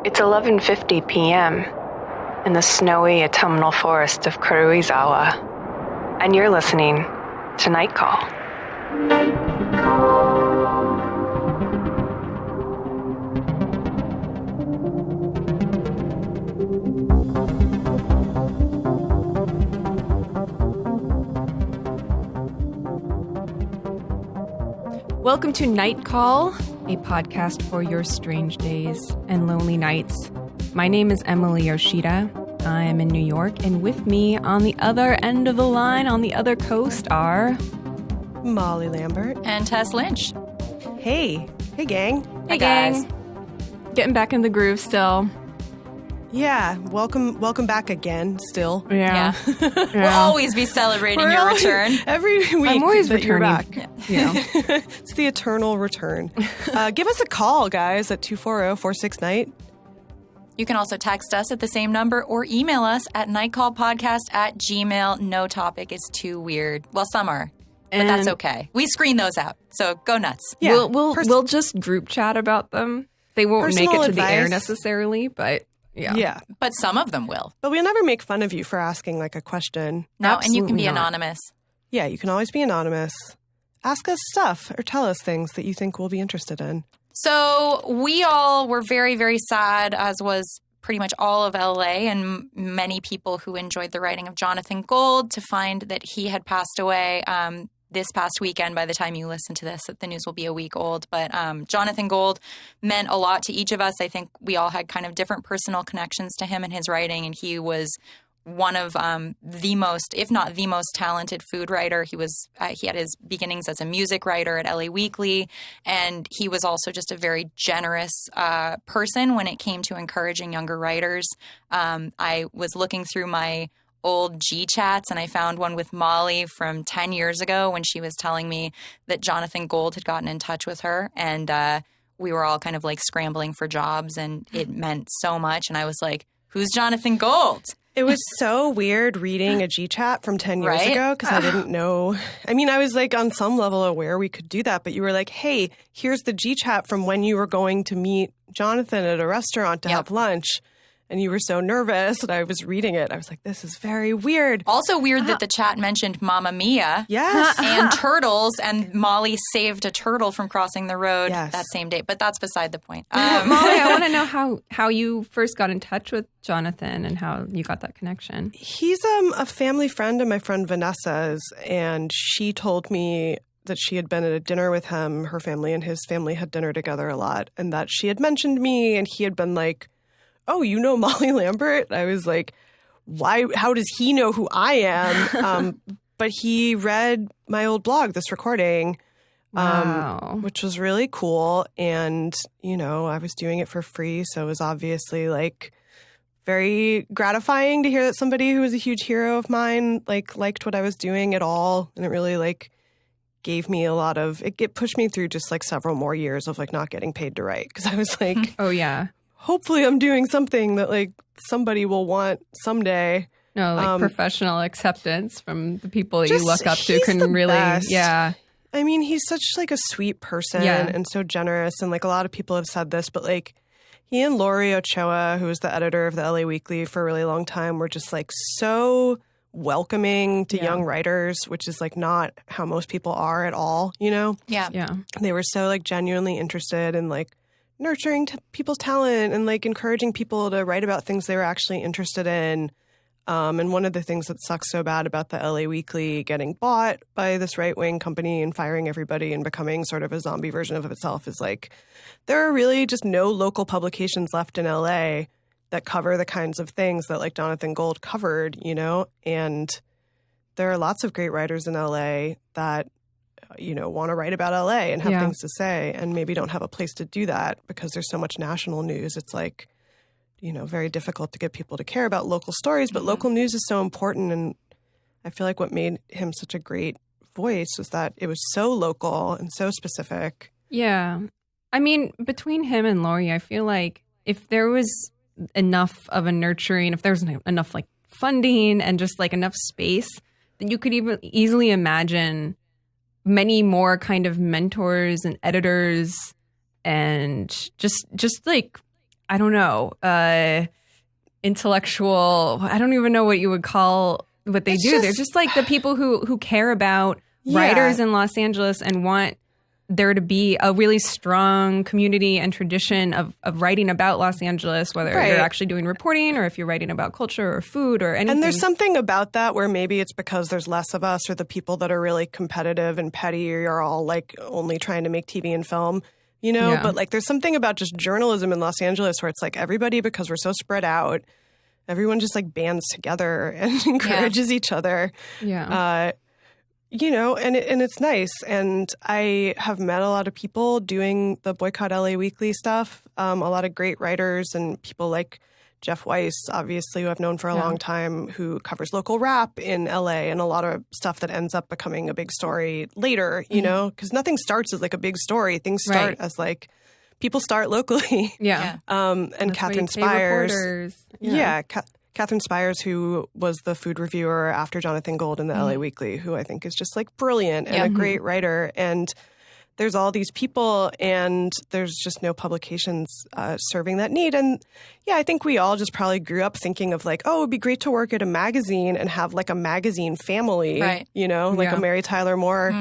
It's 11:50 p.m. in the snowy autumnal forest of Kuruizawa, and you're listening to Night Call. Welcome to Night Call, a podcast for your strange days and lonely nights. My name is Emily Yoshida. I'm in New York, and with me on the other end of the line, on the other coast, are Molly Lambert and Tess Lynch. Hey gang. Hey guys. Getting back in the groove still. Yeah, welcome back again. Still, Yeah. We'll always be celebrating your return every week. I'm always that you're returning. back. Yeah. It's the eternal return. Give us a call, guys, at 240-46-NIGHT. You can also text us at the same number or email us at nightcallpodcast@gmail.com. No topic is too weird. Well, some are, but that's okay. We screen those out, so go nuts. Yeah, we'll just group chat about them. They won't make it to the air necessarily, but yeah. But some of them will. But we'll never make fun of you for asking like a question. No, Absolutely and you can be not. anonymous. Yeah, you can always be anonymous. Ask us stuff or tell us things that you think we'll be interested in. So we all were very, very sad, as was pretty much all of LA and many people who enjoyed the writing of Jonathan Gold, to find that he had passed away this past weekend. By the time you listen to this, the news will be a week old. But Jonathan Gold meant a lot to each of us. I think we all had kind of different personal connections to him and his writing, and he was one of the most, if not the most talented food writer. He had his beginnings as a music writer at LA Weekly, and he was also just a very generous person when it came to encouraging younger writers. I was looking through my old G-chats, and I found one with Molly from 10 years ago when she was telling me that Jonathan Gold had gotten in touch with her, and we were all kind of like scrambling for jobs, and it meant so much. And I was like, who's Jonathan Gold? It was so weird reading a G-chat from 10 years ago because I didn't know. I mean, I was like on some level aware we could do that, but you were like, hey, here's the G-chat from when you were going to meet Jonathan at a restaurant to have lunch. And you were so nervous, and I was reading it. I was like, this is very weird. Also weird that the chat mentioned Mamma Mia. Yes. And turtles, and Molly saved a turtle from crossing the road that same day. But that's beside the point. Molly, I want to know how you first got in touch with Jonathan and how you got that connection. He's a family friend of my friend Vanessa's, and she told me that she had been at a dinner with him. Her family and his family had dinner together a lot, and that she had mentioned me, and he had been like, oh, you know Molly Lambert? I was like, why? How does he know who I am? But he read my old blog, This Recording, which was really cool. And, you know, I was doing it for free, so it was obviously like very gratifying to hear that somebody who was a huge hero of mine liked what I was doing at all. And it really gave me a lot of it pushed me through just like several more years of not getting paid to write, because I was like, oh yeah, hopefully I'm doing something that somebody will want someday. No, professional acceptance from the people that you look up to he's can the really, best. yeah. I mean, he's such a sweet person and so generous. And a lot of people have said this, but he and Lori Ochoa, who was the editor of the LA Weekly for a really long time, were just so welcoming to young writers, which is not how most people are at all, you know? Yeah. Yeah. They were so genuinely interested in nurturing people's talent and encouraging people to write about things they were actually interested in. And one of the things that sucks so bad about the LA Weekly getting bought by this right-wing company and firing everybody and becoming sort of a zombie version of itself is there are really just no local publications left in LA that cover the kinds of things that Jonathan Gold covered, you know? And there are lots of great writers in LA that want to write about LA and have things to say, and maybe don't have a place to do that because there's so much national news. It's very difficult to get people to care about local stories, but local news is so important. And I feel what made him such a great voice was that it was so local and so specific. Yeah. I mean, between him and Lori, I feel if there was enough of a nurturing, if there was enough funding and just enough space, then you could even easily imagine many more kind of mentors and editors and just I don't know, intellectual. I don't even know what you would call what they do. They're just like the people who care about writers in Los Angeles and want there to be a really strong community and tradition of writing about Los Angeles, whether you're actually doing reporting or if you're writing about culture or food or anything. And there's something about that where maybe it's because there's less of us, or the people that are really competitive and petty are all like only trying to make TV and film, you know? Yeah. But like there's something about just journalism in Los Angeles where it's like everybody, because we're so spread out, everyone just like bands together and encourages each other. Yeah. You know, and it's nice. And I have met a lot of people doing the Boycott LA Weekly stuff. A lot of great writers and people like Jeff Weiss, obviously, who I've known for a long time, who covers local rap in LA, and a lot of stuff that ends up becoming a big story later, you know, because nothing starts as like a big story. Things start as like people start locally. Yeah. And That's Catherine why you pay Spires. reporters. Catherine Spires, who was the food reviewer after Jonathan Gold in the LA Weekly, who I think is just like brilliant and a great writer. And there's all these people, and there's just no publications serving that need. And I think we all just probably grew up thinking of like, oh, it'd be great to work at a magazine and have like a magazine family, you know, like a Mary Tyler Moore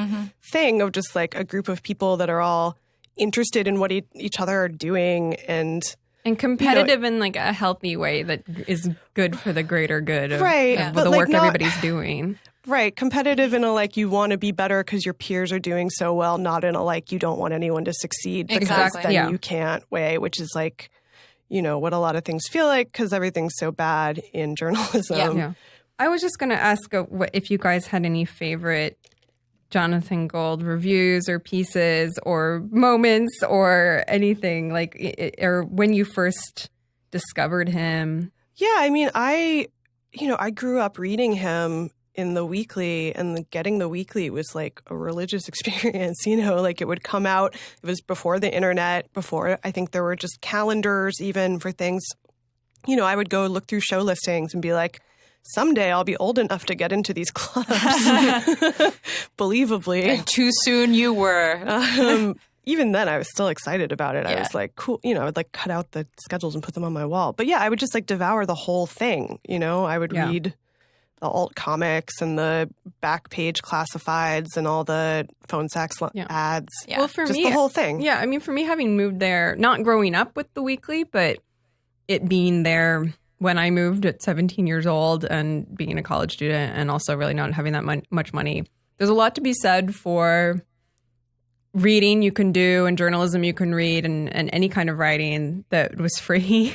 thing of just like a group of people that are all interested in what each other are doing and competitive in like a healthy way that is good for the greater good of, but the like work everybody's doing. Right. Competitive in a like you want to be better because your peers are doing so well, not in a like you don't want anyone to succeed because then you can't way, which is like, you know, what a lot of things feel like because everything's so bad in journalism. Yeah. I was just going to ask if you guys had any favorite Jonathan Gold reviews or pieces or moments or anything like, or when you first discovered him. Yeah, I mean, I grew up reading him in the weekly, and getting the weekly was like a religious experience, you know, like it would come out. It was before the internet, before I think there were just calendars even for things. You know, I would go look through show listings and be like, someday I'll be old enough to get into these clubs. Believably. And too soon you were. Even then, I was still excited about it. I was like, cool. You know, I would like cut out the schedules and put them on my wall. But yeah, I would just like devour the whole thing. You know, I would read the alt comics and the back page classifieds and all the phone sax ads. Yeah. Well, for just me, the whole thing. Yeah, I mean, for me, having moved there, not growing up with the weekly, but it being there when I moved at 17 years old and being a college student and also really not having that much money, there's a lot to be said for reading you can do and journalism you can read and any kind of writing that was free.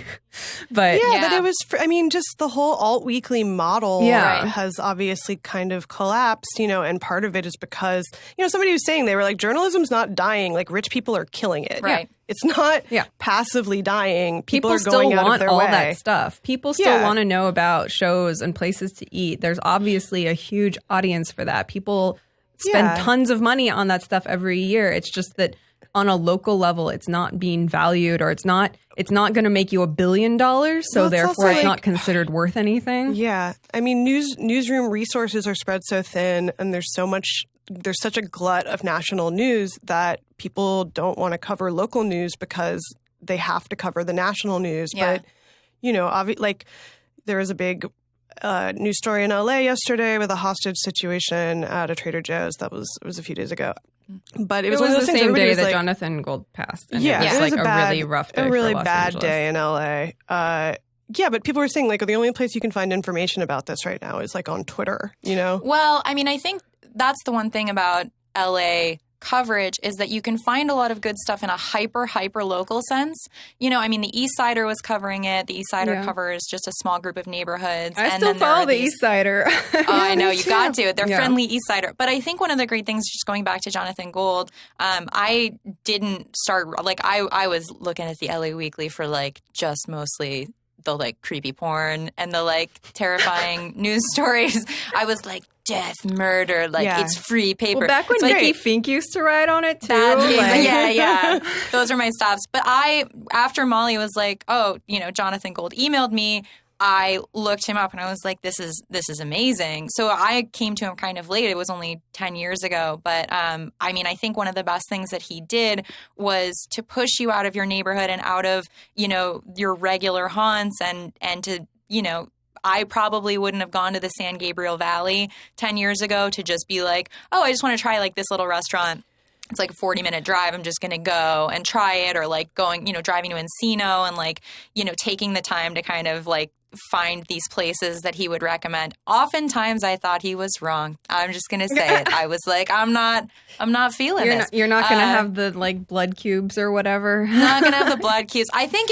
But that it was, I mean, just the whole alt weekly model has obviously kind of collapsed, you know, and part of it is because, you know, somebody was saying, they were like, journalism's not dying, like rich people are killing it. Right. It's not passively dying. People are still going out want of their all way. that stuff. People still want to know about shows and places to eat. There's obviously a huge audience for that. People spend tons of money on that stuff every year. It's just that on a local level, it's not being valued, or it's not going to make you $1 billion. So therefore, it's not considered worth anything. Yeah, I mean, newsroom resources are spread so thin, and there's such a glut of national news that people don't want to cover local news because they have to cover the national news. Yeah. But you know, like there was a big news story in LA yesterday with a hostage situation at a Trader Joe's. It was a few days ago. But it was one of those the things same day that like, Jonathan Gold passed. And yeah, it was like a really rough day. A really for Los bad Angeles. day in LA. Yeah, but people were saying like the only place you can find information about this right now is like on Twitter, you know? Well, I mean, I think that's the one thing about LA coverage is that you can find a lot of good stuff in a hyper local sense. You know, I mean, the East Sider was covering it. The East Sider covers just a small group of neighborhoods. I still follow the East Sider. I know, you got to. They're friendly East Sider. But I think one of the great things, just going back to Jonathan Gold, I didn't start, like, I was looking at the LA Weekly for, like, just mostly the, like, creepy porn and the, like, terrifying news stories. I was like, death, murder, like it's free paper. Well, back when Nikki Fink used to write on it too. Yeah. Those are my stops. But after Molly was like, oh, you know, Jonathan Gold emailed me, I looked him up and I was like, this is amazing. So I came to him kind of late. It was only 10 years ago. But I mean, I think one of the best things that he did was to push you out of your neighborhood and out of, you know, your regular haunts and to, you know, I probably wouldn't have gone to the San Gabriel Valley 10 years ago to just be like, oh, I just want to try like this little restaurant. It's like a 40-minute drive. I'm just going to go and try it, or like going, you know, driving to Encino and like, you know, taking the time to kind of like find these places that he would recommend. Oftentimes I thought he was wrong. I'm just going to say it. I was like, I'm not feeling this. You're not going to have the like blood cubes or whatever. Not going to have the blood cubes. I think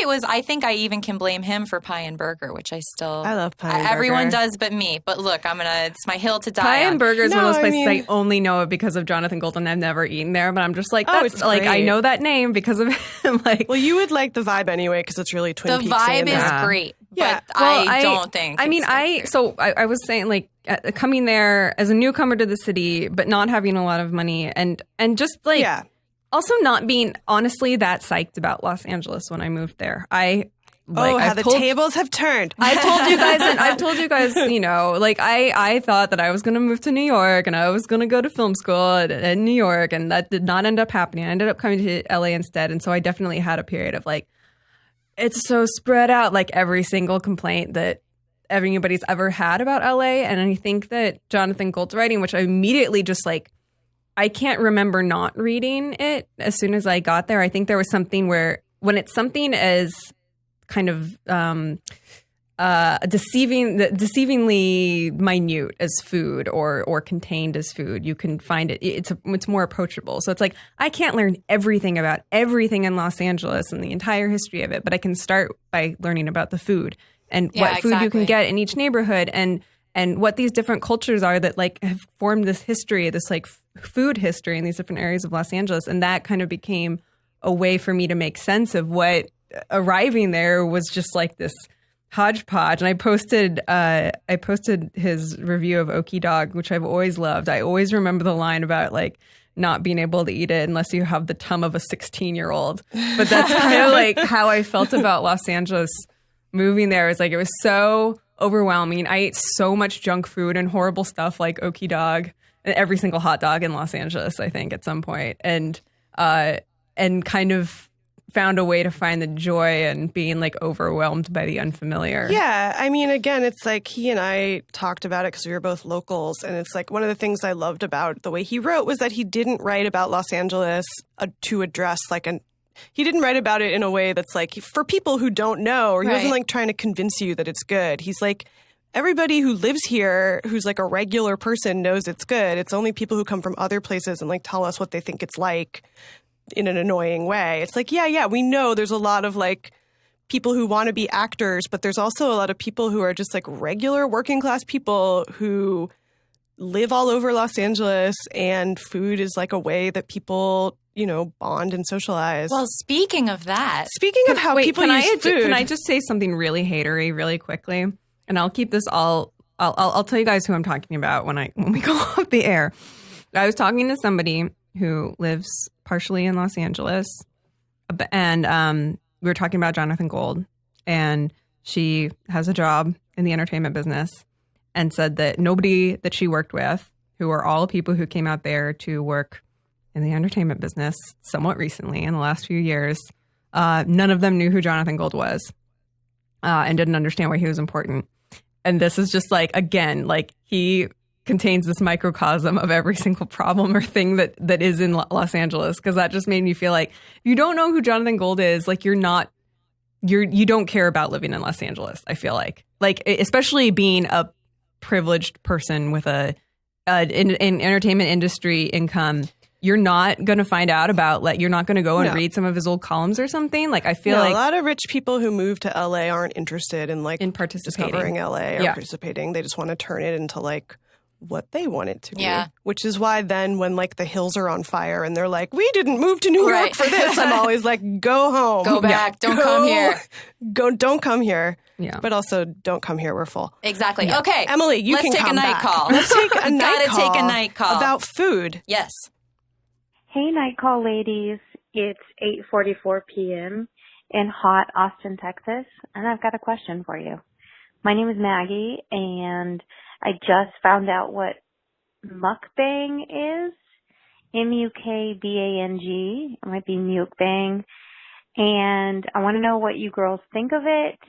I even can blame him for pie and burger, which I love pie and burger. Everyone does but me. But look, it's my hill to die Pie on. and burger is one of those places I only know it because of Jonathan Gold, and I've never eaten there, but I'm just like, that's like, I know that name because of him. Like, well, you would like the vibe anyway because it's really Twin Peaks. The vibe is great. Yeah. But I don't think. I mean, I was saying, like, coming there as a newcomer to the city, but not having a lot of money, and just like, also not being honestly that psyched about Los Angeles when I moved there. How the tables have turned. I've told you guys, you know, like I thought that I was going to move to New York and I was going to go to film school in New York, and that did not end up happening. I ended up coming to LA instead, and so I definitely had a period of like, it's so spread out, like every single complaint that anybody's ever had about LA. And I think that Jonathan Gold's writing, which I immediately just like, I can't remember not reading it as soon as I got there. I think there was something where when it's something as kind of deceivingly minute as food or contained as food, you can find it's more approachable. So it's like, I can't learn everything about everything in Los Angeles and the entire history of it, but I can start by learning about the food and what food you can get in each neighborhood, and what these different cultures are that like have formed this history, this like food history in these different areas of Los Angeles. And that kind of became a way for me to make sense of what arriving there was just like this hodgepodge. And I posted his review of Okie Dog, which I've always loved. I always remember the line about like not being able to eat it unless you have the tum of a 16-year-old. But that's kind of like how I felt about Los Angeles moving there. It's like, it was so overwhelming. I ate so much junk food and horrible stuff like Okie Dog and every single hot dog in Los Angeles, I think, at some point. And kind of found a way to find the joy and being like overwhelmed by the unfamiliar. Yeah. I mean, again, it's like he and I talked about it because we were both locals. And it's like one of the things I loved about the way he wrote was that he didn't write about Los Angeles to address like he didn't write about it in a way that's like for people who don't know, or he wasn't like trying to convince you that it's good. He's like, everybody who lives here who's like a regular person knows it's good. It's only people who come from other places and like tell us what they think it's like in an annoying way. It's like, yeah, we know there's a lot of like people who want to be actors, but there's also a lot of people who are just like regular working class people who live all over Los Angeles, and food is like a way that people, you know, bond and socialize. Well, speaking of that, people use food. Can I just say something really hatery really quickly? And I'll keep this all, I'll tell you guys who I'm talking about when we go off the air. I was talking to somebody who lives partially in Los Angeles, and we were talking about Jonathan Gold, and she has a job in the entertainment business, and said that nobody that she worked with, who are all people who came out there to work in the entertainment business somewhat recently in the last few years, none of them knew who Jonathan Gold was, and didn't understand why he was important. And this is just like, again, like he contains this microcosm of every single problem or thing that is in Los Angeles, because that just made me feel like if you don't know who Jonathan Gold is, like you don't care about living in Los Angeles. I feel like especially being a privileged person with an entertainment industry income, you're not going to find out about, like, you're not going to go and read some of his old columns or something. Like, I feel like a lot of rich people who move to LA aren't interested in participating, discovering LA or participating. They just want to turn it into like what they want it to be. Which is why then when like the hills are on fire and they're like, we didn't move to New York for this, I'm always like, go home. Go back. Don't come here. Don't come here. Yeah. But also don't come here. We're full. Exactly. Yeah. Okay. Emily, Let's can take come a night back. call. Let's take a night call. Gotta take a night call. About food. Yes. Hey, night call ladies. It's 8:44 p.m. in hot Austin, Texas, and I've got a question for you. My name is Maggie, and I just found out what mukbang is. Mukbang. It might be mukbang. And I want to know what you girls think of it,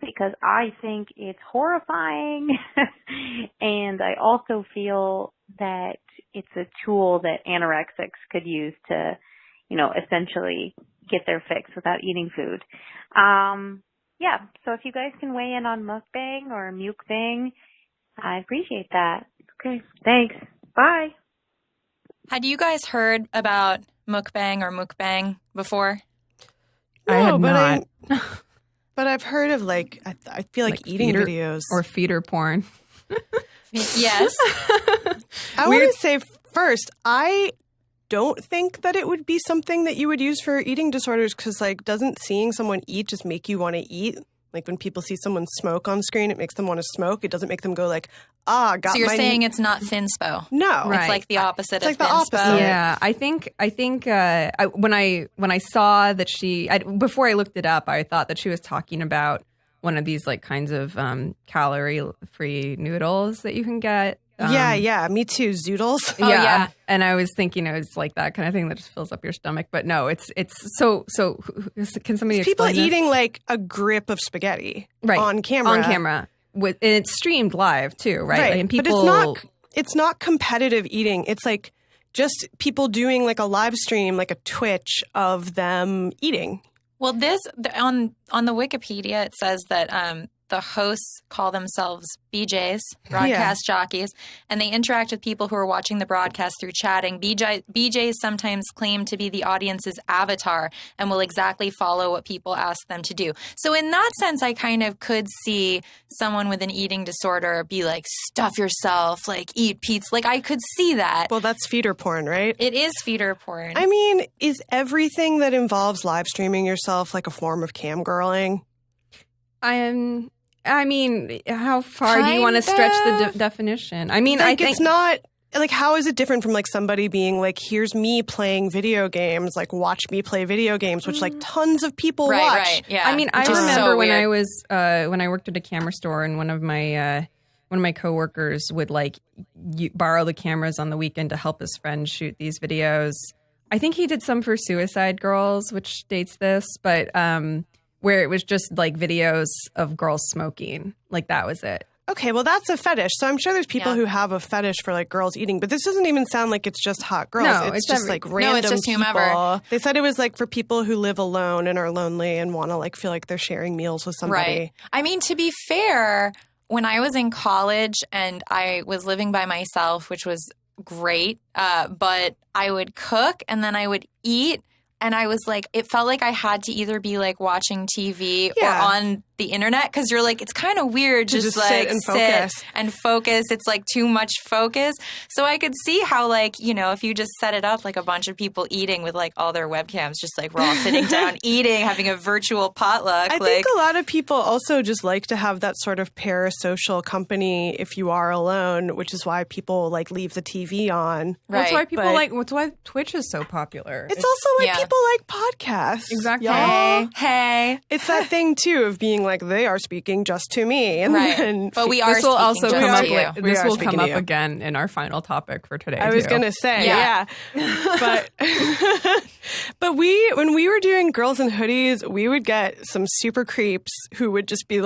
because I think it's horrifying. And I also feel that it's a tool that anorexics could use to, essentially get their fix without eating food. Yeah, so if you guys can weigh in on mukbang or mukbang, I appreciate that. Okay, thanks. Bye. Had you guys heard about mukbang or mukbang before? No, I had not. But I've heard of I feel like eating feeder, videos. or feeder porn. Yes. I want to say first, I don't think that it would be something that you would use for eating disorders, because doesn't seeing someone eat just make you want to eat? Like when people see someone smoke on screen, it makes them want to smoke. It doesn't make them go got So you're saying it's not thinspo? No. Right. It's like the opposite It's of like the thinspo? opposite. Yeah, I think when I saw that before I looked it up, I thought that she was talking about one of these kinds of calorie-free noodles that you can get. Yeah, me too. Zoodles. Oh, yeah. And I was thinking it was like that kind of thing that just fills up your stomach, but no, it's so. Can somebody People explain this? eating a grip of spaghetti right on camera. and it's streamed live too, right? And people, but it's not competitive eating. It's just people doing a live stream, a Twitch of them eating. Well, on the Wikipedia, it says that the hosts call themselves BJs, broadcast jockeys, and they interact with people who are watching the broadcast through chatting. BJs sometimes claim to be the audience's avatar and will exactly follow what people ask them to do. So in that sense, I kind of could see someone with an eating disorder be stuff yourself, eat pizza. I could see that. Well, that's feeder porn, right? It is feeder porn. I mean, is everything that involves live streaming yourself a form of camgirling? I mean, how far do you want to stretch the definition? I mean, I think it's not how is it different from somebody being here's me playing video games, watch me play video games, which tons of people watch. Right, yeah. I mean, I Which is remember so when weird. I was when I worked at a camera store, and one of my coworkers would borrow the cameras on the weekend to help his friend shoot these videos. I think he did some for Suicide Girls, which dates this, but where it was just videos of girls smoking. That was it. Okay, well, that's a fetish. So I'm sure there's people who have a fetish for girls eating, but this doesn't even sound like it's just hot girls. No, it's just random No, it's just people. whomever. They said it was for people who live alone and are lonely and want to feel like they're sharing meals with somebody. Right. I mean, to be fair, when I was in college and I was living by myself, which was great, but I would cook and then I would eat. And I was it felt like I had to either be watching TV or on the internet, because you're it's kind of weird to just sit and focus. It's too much focus. So I could see how if you just set it up a bunch of people eating with all their webcams, just we're all sitting down eating, having a virtual potluck. I think a lot of people also just like to have that sort of parasocial company if you are alone, which is why people leave the TV on. Right. That's why people That's why Twitch is so popular. It's also people like podcasts. Exactly. Y'all. Hey. It's that thing too of being they are speaking just to me, and Right. then But we are This will speaking also just come up. to you. We This are will speaking come to up you. again in our final topic for today. I was too. gonna say, Yeah. but but when we were doing Girls in Hoodies, we would get some super creeps who would just be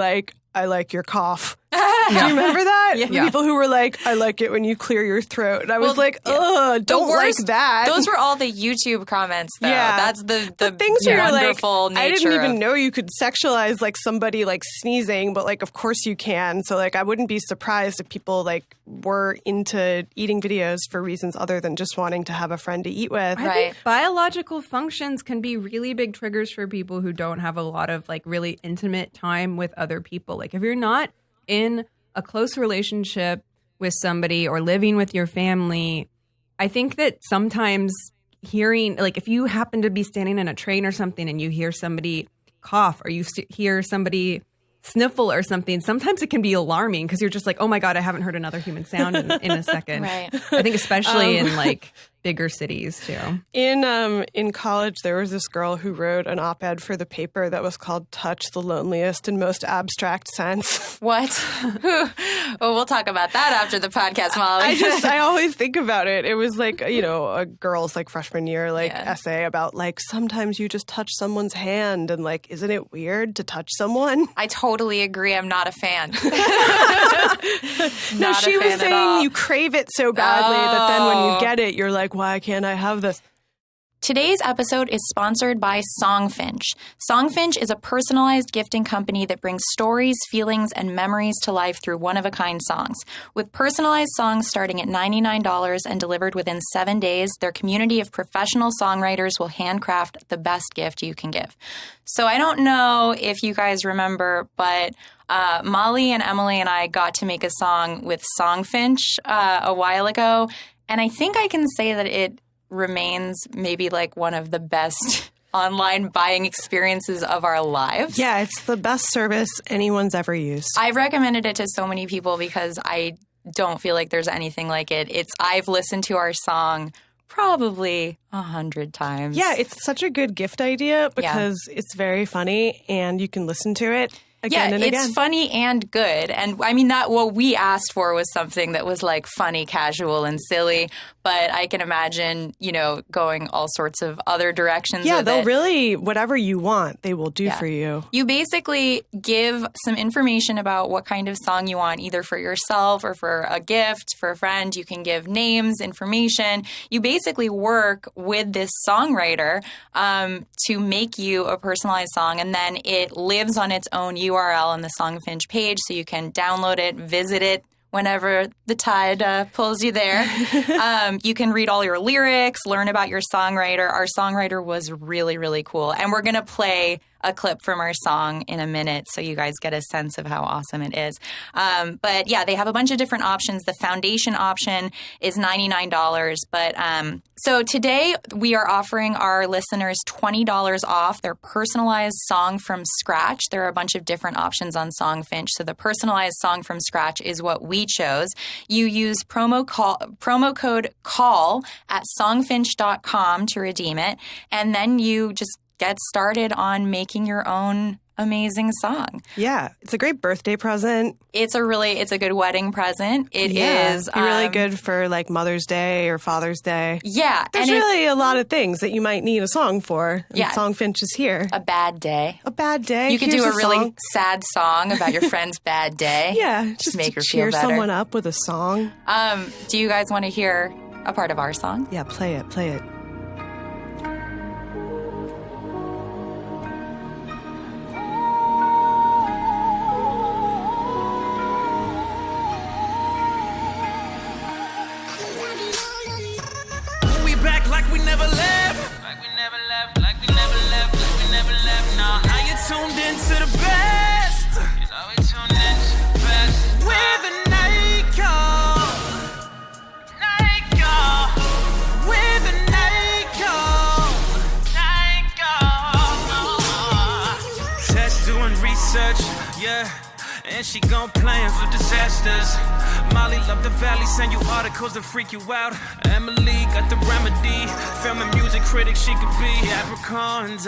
I like your cough. Do you remember that? Yeah. People who were I like it when you clear your throat. And I was ugh, don't like that. Those were all the YouTube comments, though. Yeah. That's the things where you're wonderful nature I didn't even of- know you could sexualize somebody sneezing, but of course you can. So I wouldn't be surprised if people were into eating videos for reasons other than just wanting to have a friend to eat with. I think biological functions can be really big triggers for people who don't have a lot of really intimate time with other people. If you're not in a close relationship with somebody or living with your family, I think that sometimes hearing, if you happen to be standing in a train or something and you hear somebody cough or you hear somebody sniffle or something, sometimes it can be alarming because you're just oh my God, I haven't heard another human sound in a second. Right. I think especially in bigger cities too. In college, there was this girl who wrote an op-ed for the paper that was called "Touch the Loneliest in Most Abstract Sense." What? Well, we'll talk about that after the podcast, Molly. I always think about it. It was like, a girl's like freshman year essay about like sometimes you just touch someone's hand and like, isn't it weird to touch someone? I totally agree. I'm not a fan. No, she was saying you crave it so badly that then when you get it, you're like, why can't I have this? Today's episode is sponsored by Songfinch. Songfinch is a personalized gifting company that brings stories, feelings, and memories to life through one-of-a-kind songs. With personalized songs starting at $99 and delivered within 7 days, their community of professional songwriters will handcraft the best gift you can give. So I don't know if you guys remember, but Molly and Emily and I got to make a song with Songfinch a while ago, and I think I can say that it remains maybe like one of the best online buying experiences of our lives. Yeah, it's the best service anyone's ever used. I've recommended it to so many people because I don't feel like there's anything like it. I've listened to our song probably 100 times. Yeah, it's such a good gift idea because it's very funny and you can listen to it again and again. It's funny and good. And I mean, that what we asked for was something that was like funny, casual, and silly. But I can imagine, going all sorts of other directions. Yeah, with they'll it. really, whatever you want, they will do for you. You basically give some information about what kind of song you want, either for yourself or for a gift, for a friend. You can give names, information. You basically work with this songwriter to make you a personalized song, and then it lives on its own URL on the Songfinch page, so you can download it, visit it whenever the tide pulls you there. You can read all your lyrics, learn about your songwriter. Our songwriter was really, really cool. And we're going to play a clip from our song in a minute so you guys get a sense of how awesome it is. But yeah, they have a bunch of different options. The foundation option is $99. But so today we are offering our listeners $20 off their personalized song from scratch. There are a bunch of different options on Songfinch. So the personalized song from scratch is what we chose. You use promo code CALL at songfinch.com to redeem it. And then you just get started on making your own amazing song. Yeah, it's a great birthday present. It's a good wedding present. It is really good for like Mother's Day or Father's Day. Yeah. There's really a lot of things that you might need a song for. And yeah. Songfinch is here. A bad day. A bad day. You could do a really sad song about your friend's bad day. Yeah. Just make her cheer feel better. someone up with a song. Do you guys want to hear a part of our song? Yeah, play it. Play it. Like we never left, like we never left, like we never left, like we never left. Now you tuned into the best. Now we tuned into the best. With the night call, with the night call. Tess doing research, yeah. And she gon' plan for disasters. Molly love the valley, send you articles to freak you out. Emily got the remedy, film and music critic she could be. Capricorns,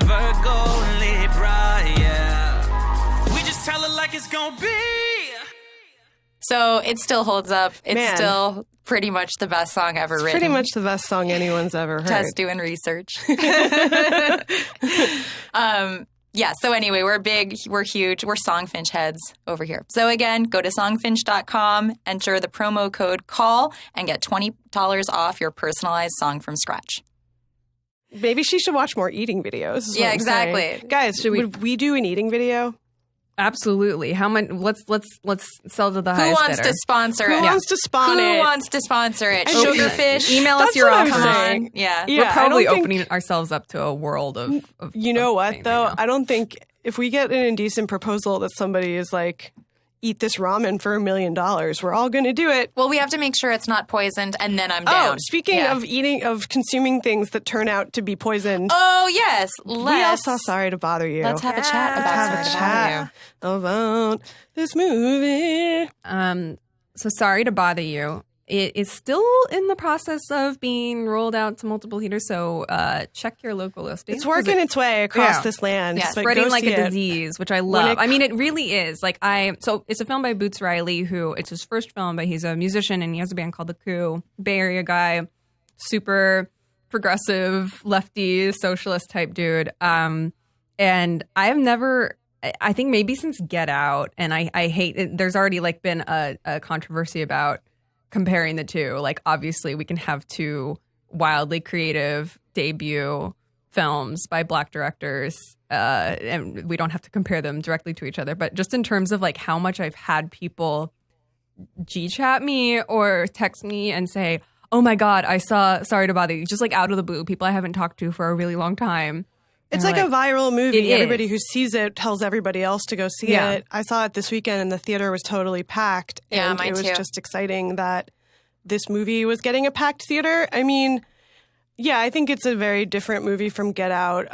Virgo, Libra, yeah. We just tell her like it's gon' be. So it still holds up. It's still pretty much the best song ever written. Pretty much the best song anyone's ever heard. Tess doing research. Yeah, so anyway, we're big, we're huge, we're Songfinch heads over here. So again, go to songfinch.com, enter the promo code CALL, and get $20 off your personalized song from scratch. Maybe she should watch more eating videos. Yeah, exactly. Guys, would we do an eating video? Absolutely. How much? Let's sell to the Who highest wants bidder. to sponsor it? Who wants to spawn it? Who wants to sponsor it? And Sugarfish? Email us That's your what I'm offers. saying. Yeah. Yeah, We're probably I don't opening ourselves up to a world of You know what, things though? right now. I don't think if we get an indecent proposal that somebody is like, eat this ramen for $1 million, we're all going to do it. Well, we have to make sure it's not poisoned, and then I'm Oh, down. speaking of consuming things that turn out to be poisoned. Oh, yes. We all saw Sorry to Bother You. Let's have a chat about Let's have a Sorry to chat about this movie. So Sorry to Bother You it is still in the process of being rolled out to multiple theaters. So check your local listing. It's working its way across this land. Yeah, But spreading go like see a it. disease, which I love. I mean, it really is. So it's a film by Boots Riley, who it's his first film, but he's a musician and he has a band called The Coup. Bay Area guy, super progressive, lefty, socialist type dude. And I've never, I think maybe since Get Out, and I hate it, there's already like been a controversy about comparing the two. Like, obviously, we can have two wildly creative debut films by Black directors, and we don't have to compare them directly to each other. But just in terms of like how much I've had people G-chat me or text me and say, "Oh my God, I saw Sorry to Bother You," just like out of the blue, people I haven't talked to for a really long time. It's like a viral movie. It Everybody is. who sees it tells everybody else to go see it. I saw it this weekend and the theater was totally packed. Yeah, and mine it was too. just exciting that this movie was getting a packed theater. I mean, yeah, I think it's a very different movie from Get Out,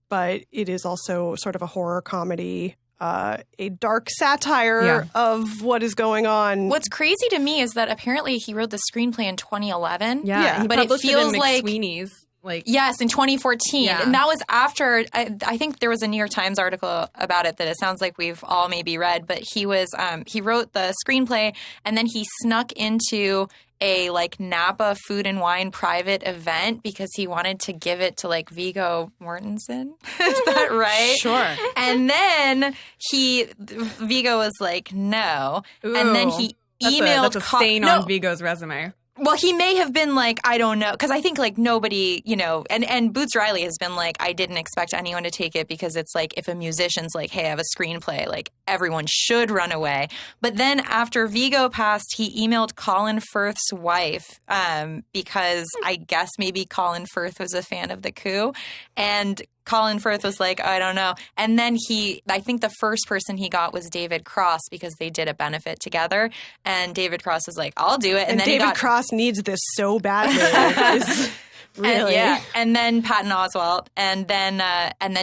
but it is also sort of a horror comedy, a dark satire of what is going on. What's crazy to me is that apparently he wrote the screenplay in 2011. Yeah, he but it published feels in like McSweeney's. Like, yes, in 2014. Yeah. And that was after, I think there was a New York Times article about it that it sounds like we've all maybe read, but he wrote the screenplay and then he snuck into a like Napa Food and Wine private event because he wanted to give it to like Viggo Mortensen. Is that right? Sure. And then Viggo was like, no. And then he emailed. That's a stain on Viggo's resume. Well, he may have been like, I don't know, because I think like nobody, and Boots Riley has been like, I didn't expect anyone to take it because it's like if a musician's like, hey, I have a screenplay, like everyone should run away. But then after Viggo passed, he emailed Colin Firth's wife because I guess maybe Colin Firth was a fan of The Coup. And Colin Firth was like, I don't know. And then I think the first person he got was David Cross because they did a benefit together. And David Cross was like, I'll do it. And then David Cross needs this so badly. Really? And then Patton Oswalt, and then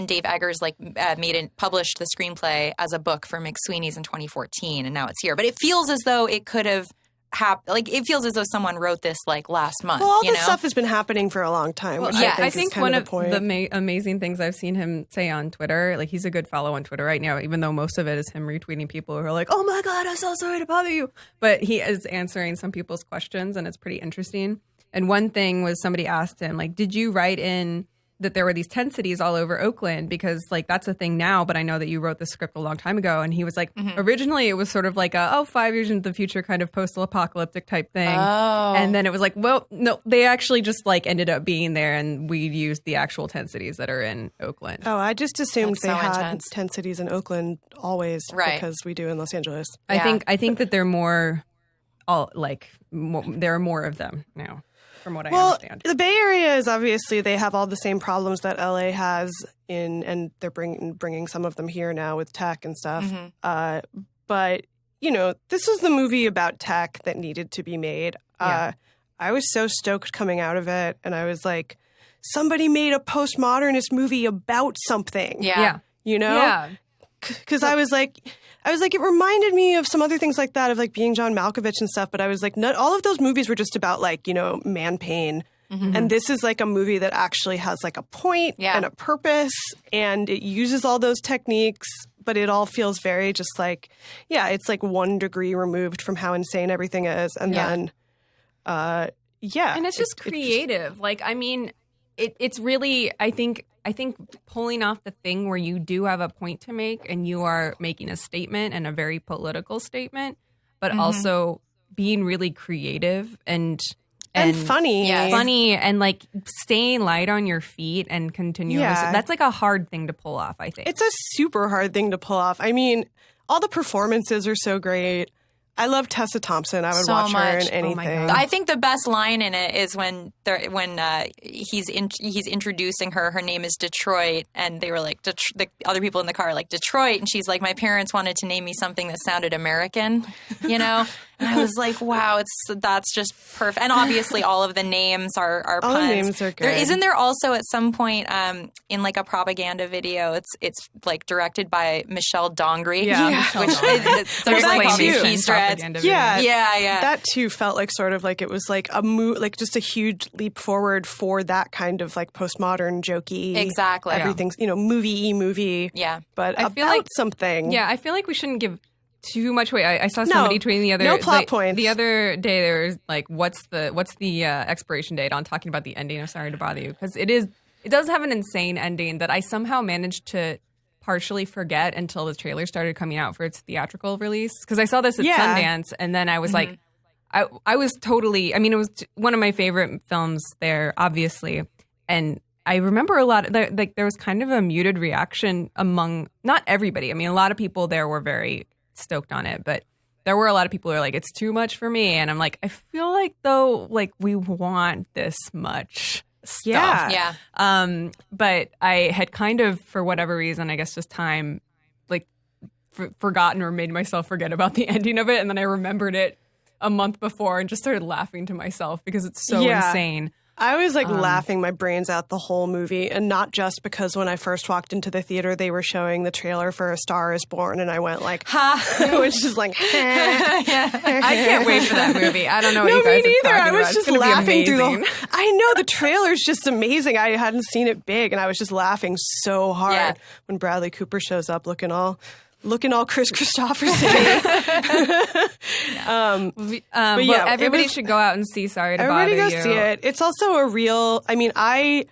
Dave Eggers published the screenplay as a book for McSweeney's in 2014, and now it's here. But it feels as though it could have happened. Like it feels as though someone wrote this like last month. Well, all this stuff has been happening for a long time. Well, which yeah, I think one of of the amazing things I've seen him say on Twitter, like he's a good follow on Twitter right now, even though most of it is him retweeting people who are like, "Oh my God, I'm so sorry to bother you," but he is answering some people's questions, and it's pretty interesting. And one thing was somebody asked him, like, did you write in that there were these tent cities all over Oakland? Because, like, that's a thing now, but I know that you wrote the script a long time ago. And he was like, originally it was sort of like 5 years into the future kind of postal apocalyptic type thing. Oh. And then it was like, well, no, they actually just, like, ended up being there, and we used the actual tent cities that are in Oakland. Oh, I just assumed That's they so had intense. tent cities in Oakland always because we do in Los Angeles. Yeah. I think that they're there are more of them now. From what I understand. The Bay Area is obviously, they have all the same problems that LA has and they're bringing some of them here now with tech and stuff. But, this was the movie about tech that needed to be made. I was so stoked coming out of it. And I was like, somebody made a postmodernist movie about something. Yeah. Yeah. Because I was like, it reminded me of some other things like that, of like Being John Malkovich and stuff. But I was like, not all of those movies were just about like, man pain. And this is like a movie that actually has like a point and a purpose, and it uses all those techniques, but it all feels very just like, it's like 1 degree removed from how insane everything is. And then, and it's just creative. It's really, I think pulling off the thing where you do have a point to make and you are making a statement, and a very political statement, but also being really creative and funny. Funny and like staying light on your feet and continuing. Yeah. That's like a hard thing to pull off, I think. It's a super hard thing to pull off. I mean, all the performances are so great. I love Tessa Thompson. I would So watch her much. in anything. Oh my God. I think the best line in it is when he's introducing her. Her name is Detroit, and they were like, the other people in the car are like, Detroit, and she's like, my parents wanted to name me something that sounded American, And I was like, wow, that's just perfect. And obviously all of the names are puns. All the names are good. Isn't there also at some point in like a propaganda video, it's like directed by Michelle Dongri. Michelle Which Dongri. there's like all these Claymation Easter eggs. propaganda video. Yeah. That too felt like sort of like it was like like just a huge leap forward for that kind of like postmodern jokey. Exactly. Everything's, movie. Yeah. But I about feel like something. Yeah, I feel like we shouldn't give too much away. I saw somebody tweeting the other no plot points. The other day there was like, what's the expiration date on talking about the ending of Sorry to Bother You? Because it does have an insane ending that I somehow managed to partially forget until the trailer started coming out for its theatrical release. Because I saw this at Sundance, and then I was like, I was totally. I mean, it was one of my favorite films there, obviously, and I remember a lot. Like there was kind of a muted reaction among not everybody. I mean, a lot of people there were very stoked on it, but there were a lot of people who are like, it's too much for me. And I'm like, I feel like though, like we want this much stuff. Yeah. But I had kind of, for whatever reason, I guess just time, like forgotten or made myself forget about the ending of it. And then I remembered it a month before and just started laughing to myself because it's so insane. I was like laughing my brains out the whole movie, and not just because when I first walked into the theater, they were showing the trailer for A Star Is Born, and I went like, ha, which is like, I can't wait for that movie. I don't know what no, you guys me are neither. talking I was about. just laughing through the. I know the trailer's just amazing. I hadn't seen it big, and I was just laughing so hard when Bradley Cooper shows up looking all Chris Christopherson. But yeah, everybody should go out and see Sorry to Bother You. Everybody go see it. It's also a real. I mean, I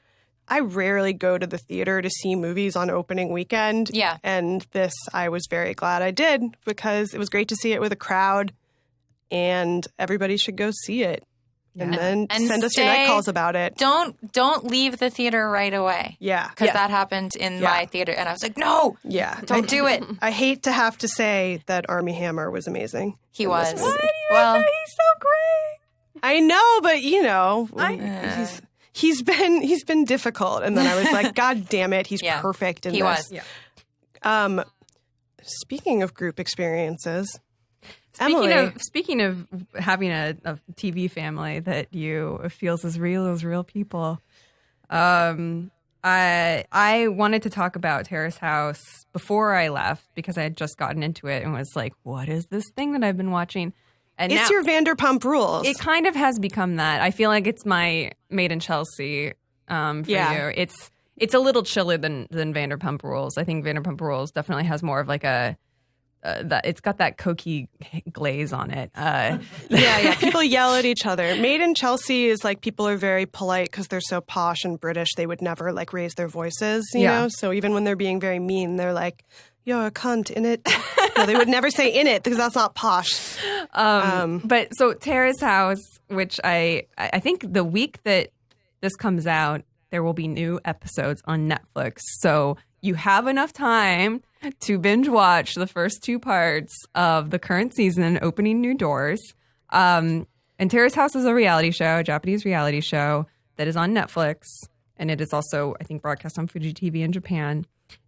rarely go to the theater to see movies on opening weekend. Yeah, and this I was very glad I did because it was great to see it with a crowd, and everybody should go see it. And then send us your night calls about it. Don't leave the theater right away. Yeah. Because that happened in my theater. And I was like, no. Yeah. Don't do it. I hate to have to say that Armie Hammer was amazing. He was. Why do you he's so great. I know, but he's been difficult. And then I was like, God damn it, he's perfect in this. He was. Yeah. Speaking of group experiences, Emily. Speaking of having a TV family that you feels as real people, I wanted to talk about Terrace House before I left because I had just gotten into it and was like, what is this thing that I've been watching? And it's your Vanderpump Rules. It kind of has become that. I feel like it's my Made in Chelsea for you. It's a little chiller than Vanderpump Rules. I think Vanderpump Rules definitely has more of like a that it's got that cokey glaze on it. Yeah. People yell at each other. Made in Chelsea is like people are very polite because they're so posh and British. They would never like raise their voices, you know? So even when they're being very mean, they're like, you're a cunt, in it. No, they would never say in it because that's not posh. But so Terrace House, which I think the week that this comes out, there will be new episodes on Netflix. So you have enough time to binge watch the first 2 parts of the current season, opening new doors. And Terrace House is a reality show, a Japanese reality show that is on Netflix. And it is also, I think, broadcast on Fuji TV in Japan.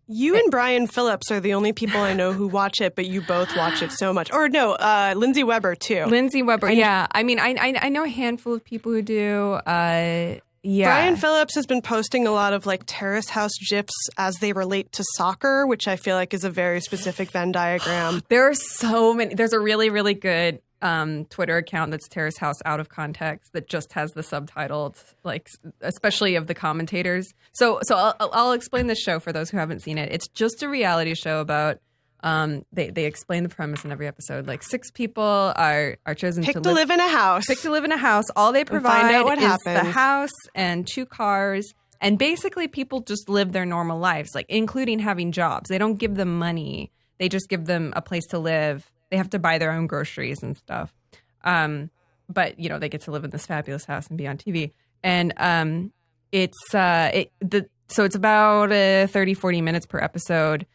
You and Brian Phillips are the only people I know who watch it, but you both watch it so much. Or no, Lindsay Weber, too. Lindsay Weber, I mean, I know a handful of people who do. Yeah. Brian Phillips has been posting a lot of like Terrace House GIFs as they relate to soccer, which I feel like is a very specific Venn diagram. There are so many. There's a really, really good Twitter account that's Terrace House Out of Context that just has the subtitled, like, especially of the commentators. So I'll explain this show for those who haven't seen it. It's just a reality show about they explain the premise in every episode. Like 6 people are chosen to live in a house. Pick to live in a house. All they provide is happens. the house and 2 cars. And basically people just live their normal lives, like including having jobs. They don't give them money. They just give them a place to live. They have to buy their own groceries and stuff. But, you know, they get to live in this fabulous house and be on TV. And so it's about 30, 40 minutes per episode.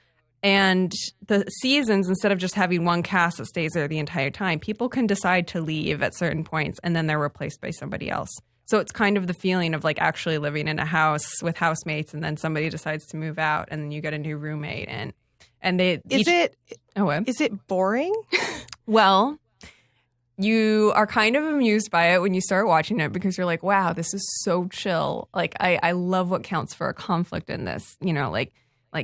And the seasons, instead of just having one cast that stays there the entire time, people can decide to leave at certain points and then they're replaced by somebody else. So it's kind of the feeling of like actually living in a house with housemates and then somebody decides to move out and then you get a new roommate. And they Is it boring? Well, you are kind of amused by it when you start watching it because you're like, wow, this is so chill. Like, I love what counts for a conflict in this. You know, like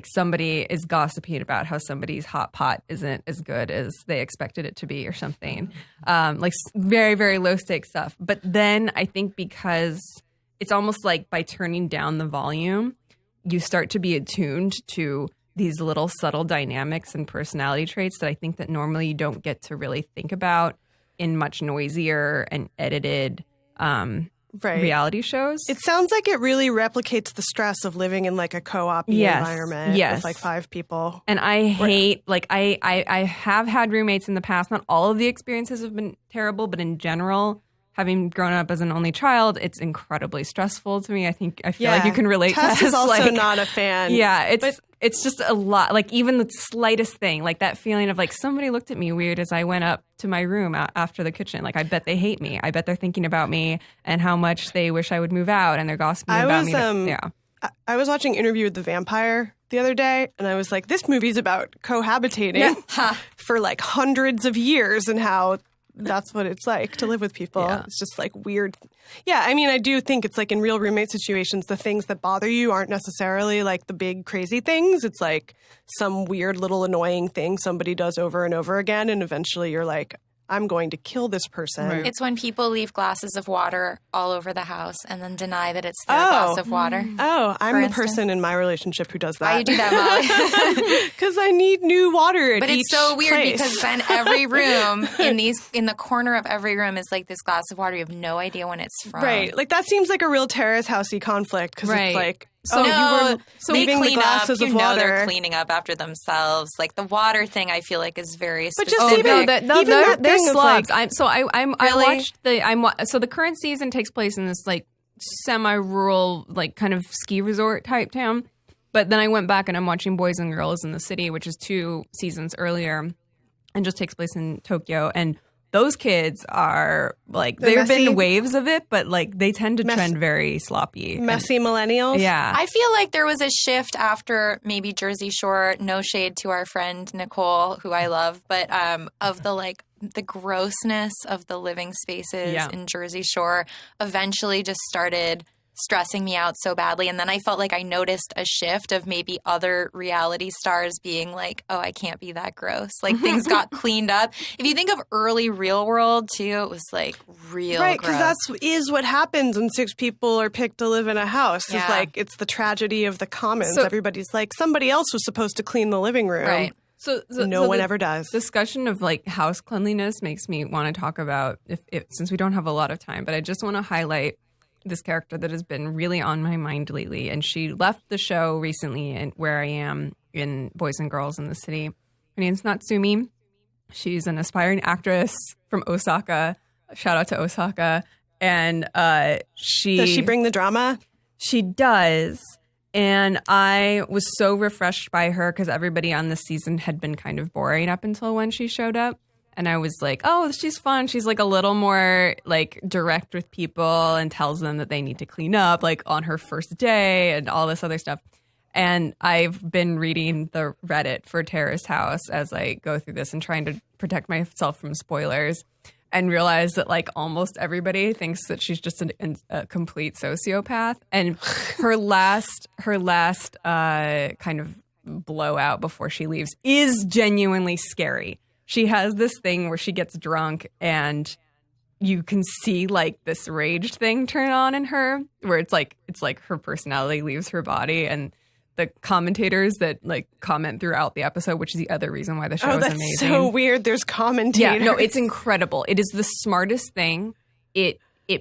somebody is gossiping about how somebody's hot pot isn't as good as they expected it to be or something. Like very, very low stakes stuff. But then I think because it's almost like by turning down the volume, you start to be attuned to these little subtle dynamics and personality traits that I think that normally you don't get to really think about in much noisier and edited reality shows. It sounds like it really replicates the stress of living in like a co-op environment with like 5 people. And I hate, like, I have had roommates in the past. Not all of the experiences have been terrible, but in general, having grown up as an only child, it's incredibly stressful to me. I feel like you can relate Tess to is also like, not a fan. Yeah, it's just a lot. Like even the slightest thing, like that feeling of like somebody looked at me weird as I went up to my room after the kitchen. Like I bet they hate me. I bet they're thinking about me and how much they wish I would move out, and they're gossiping about me. I was watching Interview with the Vampire the other day, and I was like, this movie's about cohabitating for like hundreds of years and how that's what it's like to live with people. Yeah. It's just like weird. Yeah, I mean, I do think it's like in real roommate situations, the things that bother you aren't necessarily like the big crazy things. It's like some weird little annoying thing somebody does over and over again, and eventually you're like, I'm going to kill this person. Right. It's when people leave glasses of water all over the house and then deny that it's their glass of water. Oh, I'm the person in my relationship who does that. Why you do that, Molly? Because I need new water at each place. But it's so weird because then every room in the corner of every room is like this glass of water. You have no idea when it's from. Right. Like that seems like a real Terrace Housey conflict because it's like, you were leaving the glasses of water. They're cleaning up after themselves. Like the water thing, I feel like is very specific. But just they're slugs. Like, I watched the current season takes place in this like semi-rural like kind of ski resort type town. But then I went back and I'm watching Boys and Girls in the City, which is 2 seasons earlier, and just takes place in Tokyo. And those kids are like, there have been waves of it, but like they tend to trend very sloppy. Messy millennials? Yeah. I feel like there was a shift after maybe Jersey Shore, no shade to our friend Nicole, who I love, but of the like the grossness of the living spaces in Jersey Shore eventually just started stressing me out so badly. And then I felt like I noticed a shift of maybe other reality stars being like, oh, I can't be that gross. Like things got cleaned up. If you think of early Real World too, it was like real right, gross. because is what happens when 6 people are picked to live in a house. It's like, it's the tragedy of the commons. So, everybody's like, somebody else was supposed to clean the living room. Right. So no one ever does. Discussion of like house cleanliness makes me want to talk about, if since we don't have a lot of time, but I just want to highlight this character that has been really on my mind lately. And she left the show recently and where I am in Boys and Girls in the City. Her name's Natsumi. She's an aspiring actress from Osaka. Shout out to Osaka. And does she bring the drama? She does. And I was so refreshed by her because everybody on this season had been kind of boring up until when she showed up. And I was like, oh, she's fun. She's like a little more like direct with people and tells them that they need to clean up like on her first day and all this other stuff. And I've been reading the Reddit for Terrace House as I go through this and trying to protect myself from spoilers, and realize that like almost everybody thinks that she's just a complete sociopath. And her last kind of blowout before she leaves is genuinely scary. She has this thing where she gets drunk and you can see like this rage thing turn on in her where it's like her personality leaves her body, and the commentators that like comment throughout the episode, which is the other reason why the show is amazing. That's so weird. There's commentators. Yeah, no, it's incredible. It is the smartest thing. It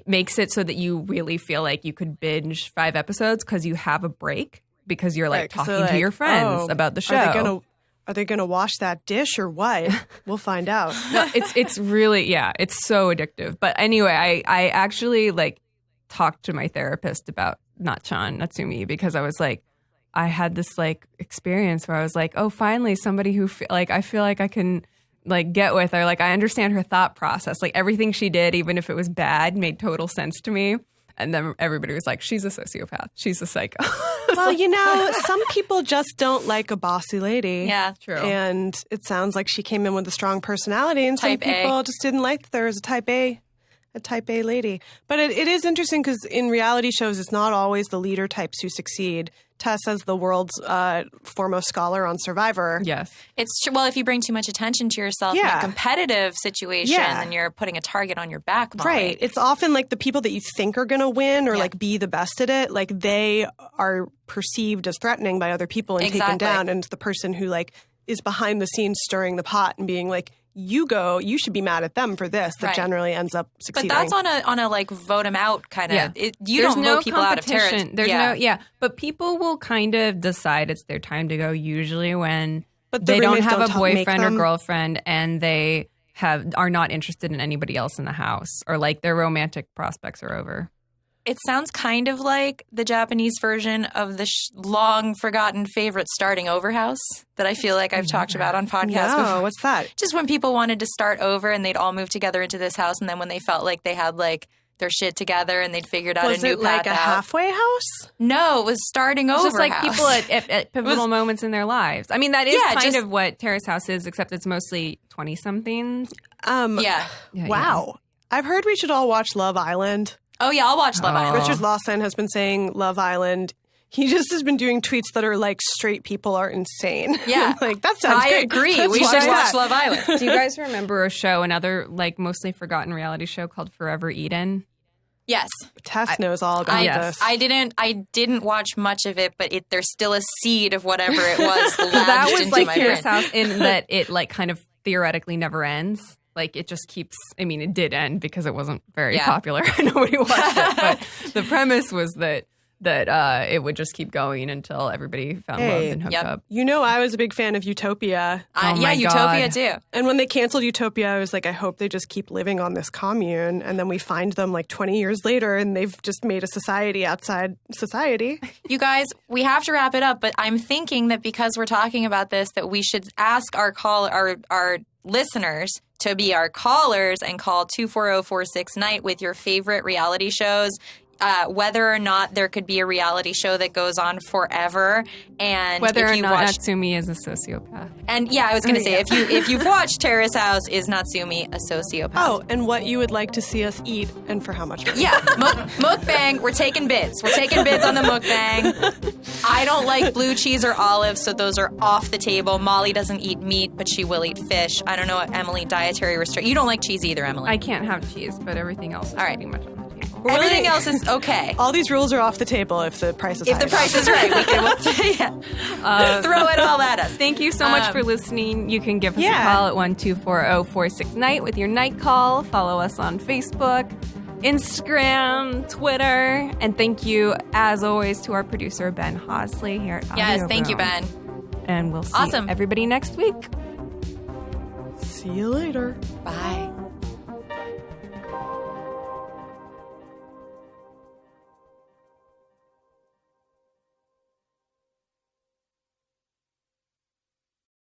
makes it so that you really feel like you could binge 5 episodes because you have a break because you're like talking to your friends about the show. Are they going to wash that dish or what? We'll find out. No, it's really, it's so addictive. But anyway, I actually like talked to my therapist about Natsumi because I was like, I had this like experience where I was like, oh, finally somebody who I feel like I can like get with her. Like I understand her thought process. Like everything she did, even if it was bad, made total sense to me. And then everybody was like, she's a sociopath. She's a psycho. Well, some people just don't like a bossy lady. Yeah, true. And it sounds like she came in with a strong personality, and some Type A. people just didn't like that there was a type A lady. But it is interesting because in reality shows, it's not always the leader types who succeed. Tess, as the world's foremost scholar on Survivor. Yes. It's well, if you bring too much attention to yourself in a competitive situation, then you're putting a target on your back, Molly. Right. It's often like the people that you think are going to win or like be the best at it, like they are perceived as threatening by other people and taken down. And the person who like is behind the scenes stirring the pot and being like, you should be mad at them for this, that generally ends up succeeding. But that's on a like vote them out kind of. Yeah. You don't vote people out of Terrace. But people will kind of decide it's their time to go usually when but they don't have a boyfriend or girlfriend and they are not interested in anybody else in the house, or like their romantic prospects are over. It sounds kind of like the Japanese version of the long forgotten favorite Starting Over house that I feel like I've talked about on podcasts before. No, what's that? Just when people wanted to start over and they'd all move together into this house, and then when they felt like they had like their shit together and they'd figured out a new path out. Was it like a halfway house? No, it was Starting Over Just like house. people at pivotal moments in their lives. I mean, that is kind of what Terrace House is, except it's mostly 20-somethings. Wow. I've heard we should all watch Love Island. Oh, yeah, I'll watch Love Island. Richard Lawson has been saying Love Island. He just has been doing tweets that are like, straight people are insane. Yeah. Like, that sounds great. I agree. Let's We should watch watch that. Love Island. Do you guys remember a show, another like mostly forgotten reality show called Forever Eden? Yes. Tess knows all about this. I didn't watch much of it, but there's still a seed of whatever it was lodged That was into like my Terrace brain. House in that it like kind of theoretically never ends. Like it just keeps, I mean, it did end because it wasn't very popular. Nobody watched it. But the premise was that it would just keep going until everybody found love and hooked up. You know, I was a big fan of Utopia. Utopia too. And when they canceled Utopia, I was like, I hope they just keep living on this commune. And then we find them like 20 years later and they've just made a society outside society. You guys, we have to wrap it up, but I'm thinking that because we're talking about this, that we should ask our listeners to be our callers and call 240-46-NIGHT with your favorite reality shows. Whether or not there could be a reality show that goes on forever, and whether if or you not watch, Natsumi is a sociopath. and I was going to say if you've watched Terrace House, is Natsumi a sociopath? Oh, and what you would like to see us eat and for how much money. Yeah, mukbang. We're taking bids. We're taking bids on the mukbang. I don't like blue cheese or olives, so those are off the table. Molly doesn't eat meat, but she will eat fish. I don't know what Emily dietary restrict. You don't like cheese either, Emily. I can't have cheese, but everything else is pretty much on the table. Everything else is okay. All these rules are off the table if the price is high. If the price is right, we can throw it all at us. Thank you so much for listening. You can give us a call at 1-240-46-NIGHT with your night call. Follow us on Facebook, Instagram, Twitter. And thank you, as always, to our producer, Ben Hosley here at Audio Yes, thank you, Boom. Ben. And we'll see everybody next week. See you later. Bye.